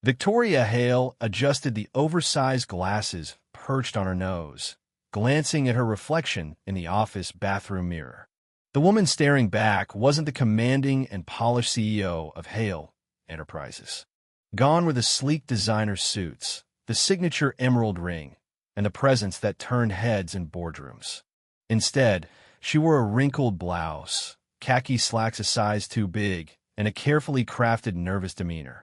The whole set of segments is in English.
Victoria Hale adjusted the oversized glasses perched on her nose, glancing at her reflection in the office bathroom mirror. The woman staring back wasn't the commanding and polished CEO of Hale Enterprises. Gone were the sleek designer suits, the signature emerald ring, and the presence that turned heads in boardrooms. Instead, she wore a wrinkled blouse, khaki slacks a size too big, and a carefully crafted nervous demeanor.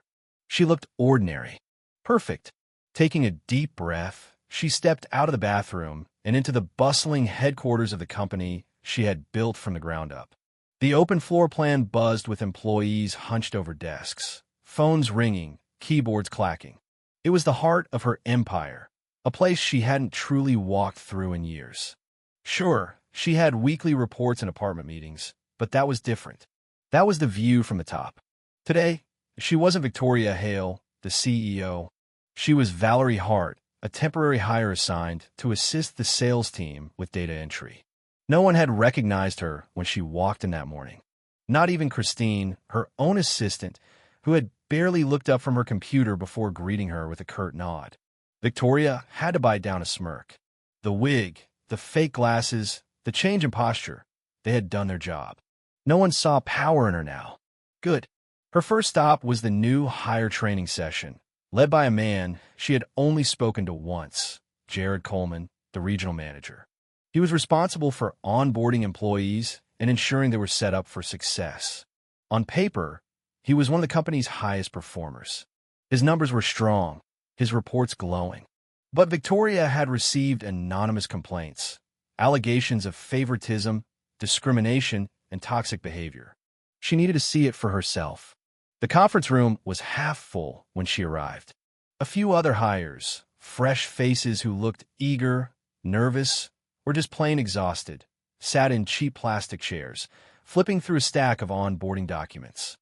She looked ordinary. Perfect. Taking a deep breath, she stepped out of the bathroom and into the bustling headquarters of the company she had built from the ground up. The open floor plan buzzed with employees hunched over desks, phones ringing, keyboards clacking. It was the heart of her empire, a place she hadn't truly walked through in years. Sure, she had weekly reports and apartment meetings, but that was different. That was the view from the top. Today, she wasn't Victoria Hale, the CEO. She was Valerie Hart, a temporary hire assigned to assist the sales team with data entry. No one had recognized her when she walked in that morning. Not even Christine, her own assistant, who had barely looked up from her computer before greeting her with a curt nod. Victoria had to bite down a smirk. The wig, the fake glasses, the change in posture, they had done their job. No one saw power in her now. Good. Her first stop was the new hire training session, led by a man she had only spoken to once, Jared Coleman, the regional manager. He was responsible for onboarding employees and ensuring they were set up for success. On paper, he was one of the company's highest performers. His numbers were strong, his reports glowing. But Victoria had received anonymous complaints, allegations of favoritism, discrimination, and toxic behavior. She needed to see it for herself. The conference room was half full when she arrived. A few other hires, fresh faces who looked eager, nervous, or just plain exhausted, sat in cheap plastic chairs, flipping through a stack of onboarding documents.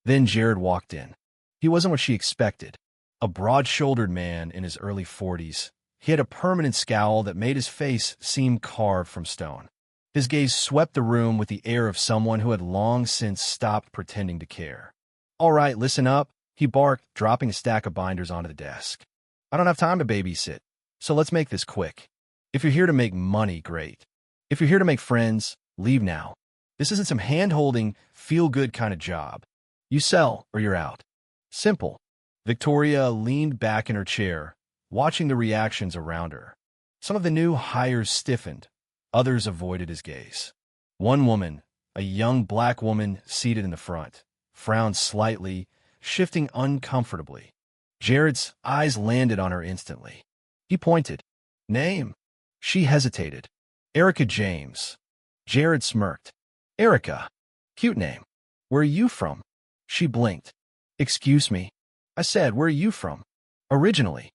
Then Jared walked in. He wasn't what she expected. A broad-shouldered man in his early 40s, he had a permanent scowl that made his face seem carved from stone. His gaze swept the room with the air of someone who had long since stopped pretending to care. "All right, listen up," he barked, dropping a stack of binders onto the desk. "I don't have time to babysit, so let's make this quick. If you're here to make money, great. If you're here to make friends, leave now. This isn't some hand-holding, feel-good kind of job. You sell or you're out. Simple." Victoria leaned back in her chair, watching the reactions around her. Some of the new hires stiffened. Others avoided his gaze. One woman, a young black woman seated in the front, frowned slightly, shifting uncomfortably. Jared's eyes landed on her instantly. He pointed. "Name?" She hesitated. "Erica James." Jared smirked. "Erica. Cute name. Where are you from?" She blinked. "Excuse me." I said, "Where are you from?" "Originally."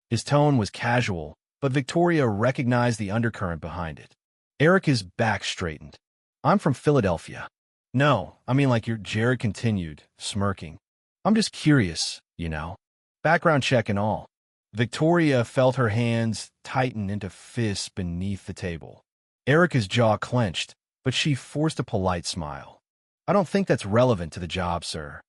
His tone was casual, but Victoria recognized the undercurrent behind it. Erica's back straightened. "I'm from Philadelphia." "No, I mean like you're," Jared continued, smirking. "I'm just curious, you know. Background check and all." Victoria felt her hands tighten into fists beneath the table. Erica's jaw clenched, but she forced a polite smile. "I don't think that's relevant to the job, sir."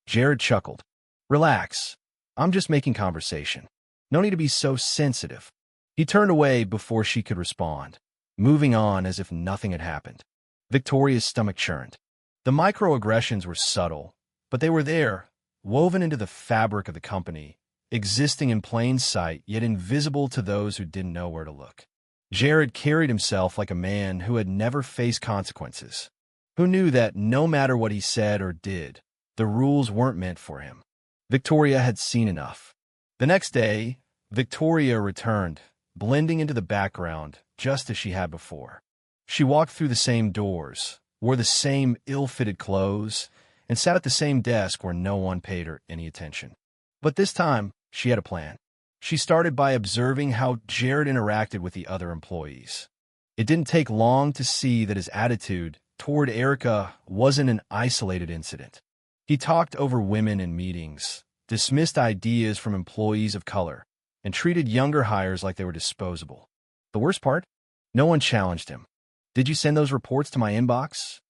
Jared chuckled. "Relax. I'm just making conversation. No need to be so sensitive." He turned away before she could respond, moving on as if nothing had happened. Victoria's stomach churned. The microaggressions were subtle, but they were there, woven into the fabric of the company, existing in plain sight yet invisible to those who didn't know where to look. Jared carried himself like a man who had never faced consequences, who knew that no matter what he said or did, the rules weren't meant for him. Victoria had seen enough. The next day, Victoria returned, blending into the background just as she had before. She walked through the same doors, wore the same ill-fitted clothes, and sat at the same desk where no one paid her any attention. But this time, she had a plan. She started by observing how Jared interacted with the other employees. It didn't take long to see that his attitude toward Erica wasn't an isolated incident. He talked over women in meetings, dismissed ideas from employees of color, and treated younger hires like they were disposable. The worst part? No one challenged him. "Did you send those reports to my inbox?"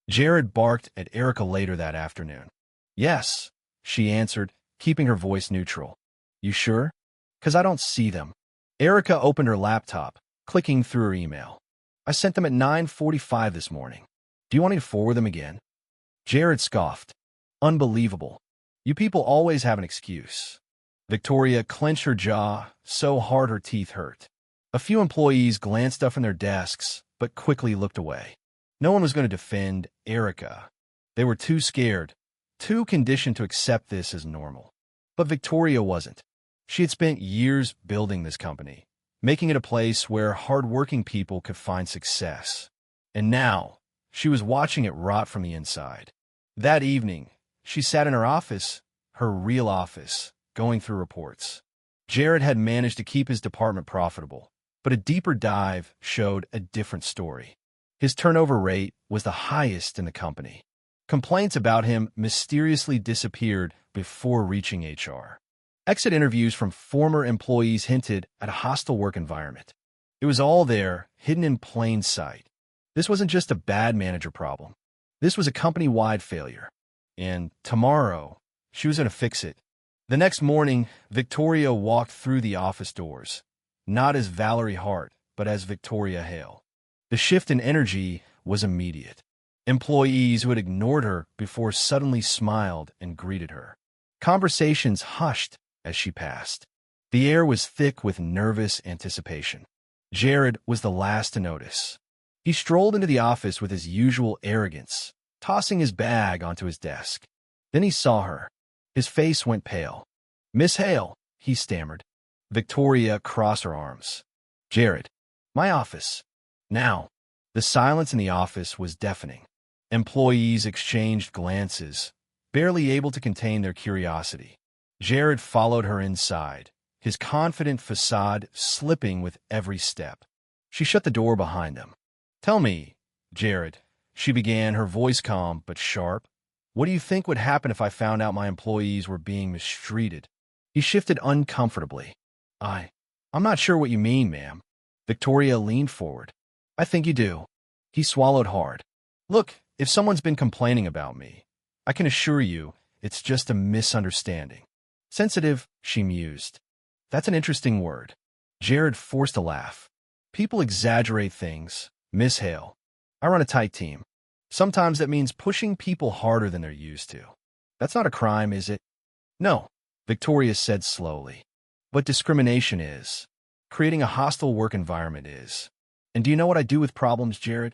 Jared barked at Erica later that afternoon. "Yes," she answered, keeping her voice neutral. You sure? 'Cause I don't see them. Erica opened her laptop, clicking through her email. I sent them at 9:45 this morning. Do you want me to forward them again? Jared scoffed. Unbelievable. You people always have an excuse. Victoria clenched her jaw so hard her teeth hurt. A few employees glanced up from their desks, but quickly looked away. No one was going to defend Erica. They were too scared, too conditioned to accept this as normal. But Victoria wasn't. She had spent years building this company, making it a place where hardworking people could find success. And now, she was watching it rot from the inside. That evening, she sat in her office, her real office, going through reports. Jared had managed to keep his department profitable, but a deeper dive showed a different story. His turnover rate was the highest in the company. Complaints about him mysteriously disappeared before reaching HR. Exit interviews from former employees hinted at a hostile work environment. It was all there, hidden in plain sight. This wasn't just a bad manager problem. This was a company-wide failure. And tomorrow, she was going to fix it. The next morning, Victoria walked through the office doors, not as Valerie Hart, but as Victoria Hale. The shift in energy was immediate. Employees who had ignored her before suddenly smiled and greeted her. Conversations hushed as she passed. The air was thick with nervous anticipation. Jared was the last to notice. He strolled into the office with his usual arrogance, tossing his bag onto his desk. Then he saw her. His face went pale. "Miss Hale," he stammered. Victoria crossed her arms. "Jared, my office." Now, the silence in the office was deafening. Employees exchanged glances, barely able to contain their curiosity. Jared followed her inside, his confident facade slipping with every step. She shut the door behind them. "Tell me, Jared," she began, her voice calm but sharp. "What do you think would happen if I found out my employees were being mistreated?" He shifted uncomfortably. I'm not sure what you mean, ma'am." Victoria leaned forward. "I think you do." He swallowed hard. "Look, if someone's been complaining about me, I can assure you it's just a misunderstanding." "Sensitive," she mused. "That's an interesting word." Jared forced a laugh. "People exaggerate things, Miss Hale. I run a tight team. Sometimes that means pushing people harder than they're used to. That's not a crime, is it?" "No," Victoria said slowly. "But discrimination is. Creating a hostile work environment is. And do you know what I do with problems, Jared?"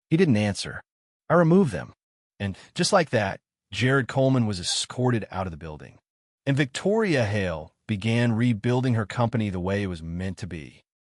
He didn't answer. "I remove them." And just like that, Jared Coleman was escorted out of the building. And Victoria Hale began rebuilding her company the way it was meant to be.